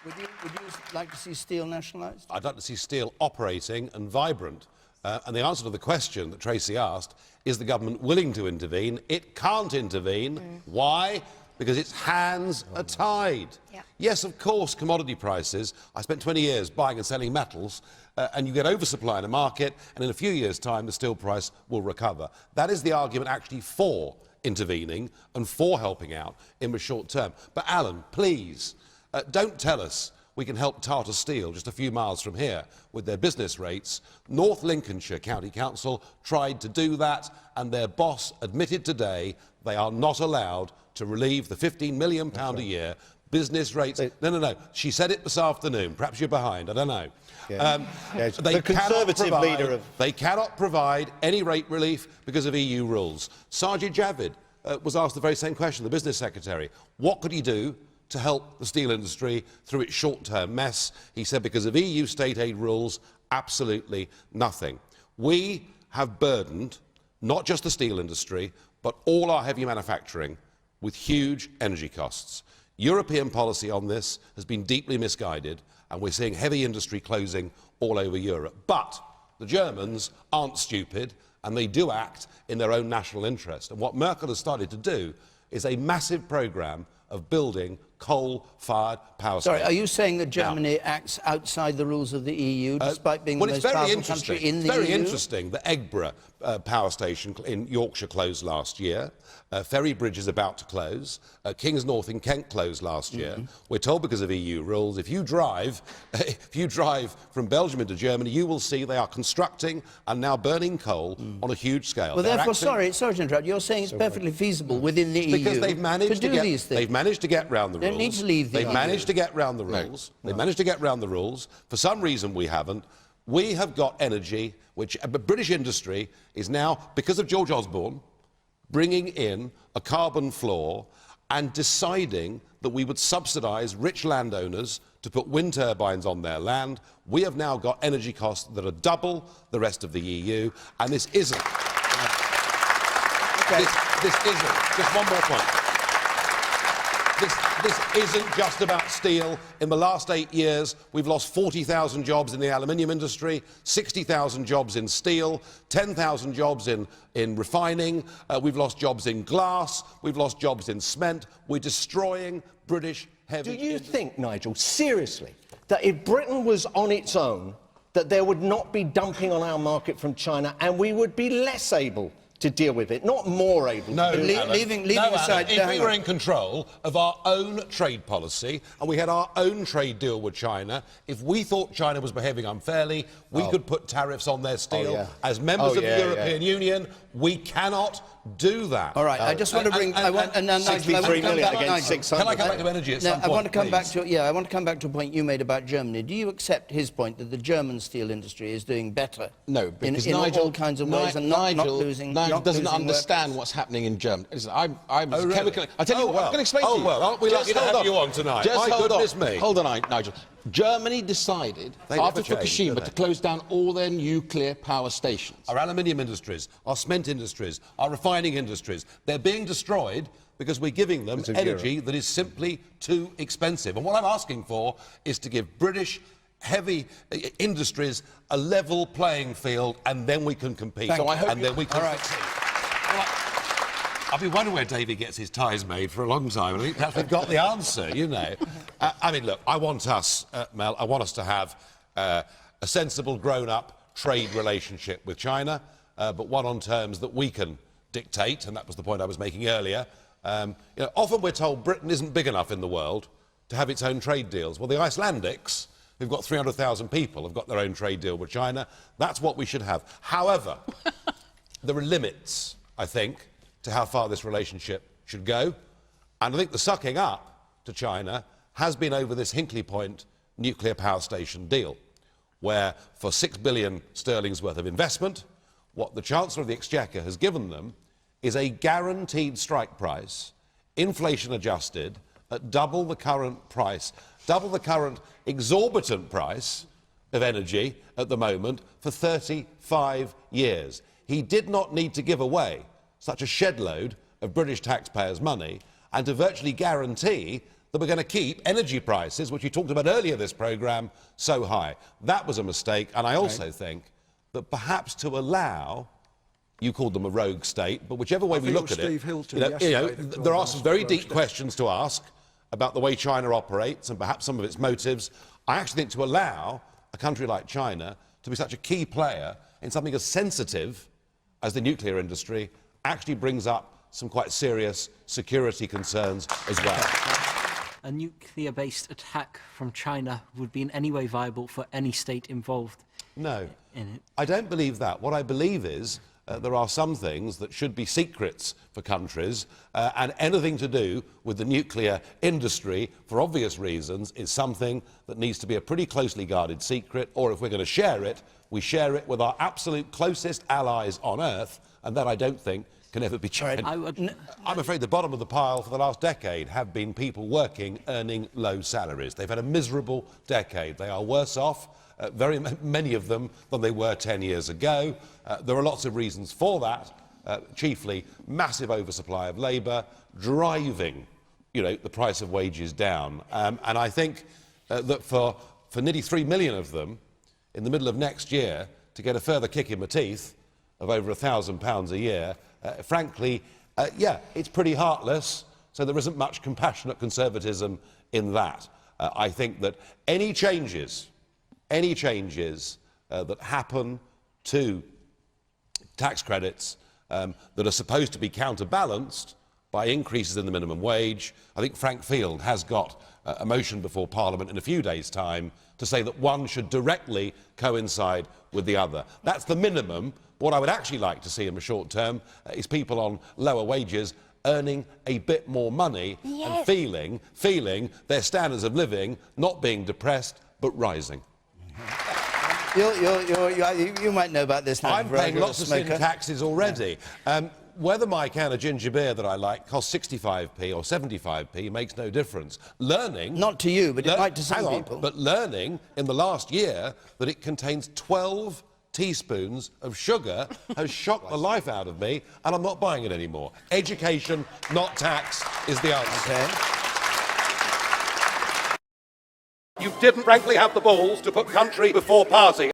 Would you like to see steel nationalised? I'd like to see steel operating and vibrant. And the answer to the question that Tracy asked, is the government willing to intervene? It can't intervene. Why? Because its hands are tied. Yep. Yes, of course, commodity prices. I spent 20 years buying and selling metals, and you get oversupply in a market, and in a few years' time, the steel price will recover. That is the argument actually for intervening and for helping out in the short term. But, Alan, please, don't tell us we can help Tata Steel just a few miles from here with their business rates. North Lincolnshire County Council tried to do that, and their boss admitted today they are not allowed to relieve the £15 million a year business rates. No. She said it this afternoon. Perhaps you're behind. I don't know. Yeah. The Conservative leader of... They cannot provide any rate relief because of EU rules. Sajid Javid was asked the very same question, the Business Secretary. What could he do to help the steel industry through its short-term mess? He said because of EU state aid rules, absolutely nothing. We have burdened not just the steel industry, but all our heavy manufacturing with huge energy costs. European policy on this has been deeply misguided, and we're seeing heavy industry closing all over Europe. But the Germans aren't stupid, and they do act in their own national interest. And what Merkel has started to do is a massive programme of building coal-fired power stations. Sorry, are you saying that Germany acts outside the rules of the EU, despite being the most powerful country in the EU? It's very interesting. The Eggborough power station in Yorkshire closed last year. Ferry Bridge is about to close. Kings North in Kent closed last year. We're told because of EU rules, if you drive from Belgium into Germany, you will see they are constructing and now burning coal on a huge scale. Well, therefore, sorry to interrupt. You're saying it's perfectly feasible within the EU because they've managed to do these things. They've managed to get round the rules. They don't need to leave the EU. They've managed to get round the rules. They've managed to get round the rules. For some reason, we haven't. We have got energy, which British industry is now, because of George Osborne, bringing in a carbon floor and deciding that we would subsidise rich landowners to put wind turbines on their land. We have now got energy costs that are double the rest of the EU, and this isn't. This isn't. Just one more point. This isn't just about steel. In the last 8 years, we've lost 40,000 jobs in the aluminium industry, 60,000 jobs in steel, 10,000 jobs in refining. We've lost jobs in glass. We've lost jobs in cement. We're destroying British heavy industry. Do you think, Nigel, seriously, that if Britain was on its own, that there would not be dumping on our market from China and we would be less able to deal with it, not more able to deal with it? Leaving aside... If we were in control of our own trade policy and we had our own trade deal with China, if we thought China was behaving unfairly, we could put tariffs on their steel. As members of the European Union, we cannot do that. All right, I just want to bring... Can I come back to energy at some point, I want to come back to... Yeah, I want to come back to a point you made about Germany. Do you accept his point that the German steel industry is doing better? No, because in all kinds of ways and not losing... Nigel doesn't understand what's happening in Germany. Listen, I'm chemically... I tell you what, I'm going to explain to you. Oh, well, aren't we lucky to have you on tonight? Just My goodness me. Hold on, Nigel. Germany decided, after Fukushima, to close down all their nuclear power stations. Our aluminium industries, our cement industries, our refining industries, they're being destroyed because we're giving them energy that is simply too expensive. And what I'm asking for is to give British heavy industries a level playing field, and then we can compete. And then we can succeed. Well, I've been wondering where David gets his ties made for a long time. I think perhaps we've got the answer, you know. I mean, look, I want us, Mel, I want us to have a sensible, grown-up trade relationship with China, but one on terms that we can dictate, and that was the point I was making earlier. You know, often we're told Britain isn't big enough in the world to have its own trade deals. Well, the Icelandics, who've got 300,000 people, have got their own trade deal with China. That's what we should have. However, there are limits, I think, to how far this relationship should go. And I think the sucking up to China has been over this Hinkley Point nuclear power station deal, where for £6 billion sterling's worth of investment, what the Chancellor of the Exchequer has given them is a guaranteed strike price, inflation adjusted, at double the current price, double the current exorbitant price of energy at the moment for 35 years. He did not need to give away such a shed load of British taxpayers' money and to virtually guarantee that we're going to keep energy prices, which we talked about earlier this programme, so high. That was a mistake, and I also think that perhaps to allow, you called them a rogue state, but whichever way we look at it, there are some very deep questions to ask about the way China operates and perhaps some of its motives. I actually think to allow a country like China to be such a key player in something as sensitive as the nuclear industry actually brings up some quite serious security concerns as well. A nuclear-based attack from China would be in any way viable for any state involved? No, in it. I don't believe that. What I believe is there are some things that should be secrets for countries, and anything to do with the nuclear industry, for obvious reasons, is something that needs to be a pretty closely guarded secret, or if we're going to share it, we share it with our absolute closest allies on Earth, and that I don't think can ever be changed. I'm afraid the bottom of the pile for the last decade have been people working, earning low salaries. They've had a miserable decade. They are worse off, very many of them, than they were 10 years ago. There are lots of reasons for that, chiefly massive oversupply of labour, driving, the price of wages down. And I think that for nearly 3 million of them, in the middle of next year, to get a further kick in the teeth of over £1,000 a year, frankly, it's pretty heartless, so there isn't much compassionate conservatism in that. I think that any changes that happen to tax credits that are supposed to be counterbalanced by increases in the minimum wage, I think Frank Field has got a motion before Parliament in a few days' time to say that one should directly coincide with the other. That's the minimum. What I would actually like to see in the short term is people on lower wages earning a bit more money and feeling their standards of living not being depressed but rising. You might know about this now. I'm paying lots of sin taxes already. Whether my can of ginger beer that I like costs 65p or 75p makes no difference. Learning... Not to you, but it might to some people. But learning in the last year that it contains 12 teaspoons of sugar has shocked the life out of me, and I'm not buying it anymore. Education, not tax, is the answer. Okay. You didn't frankly have the balls to put country before party.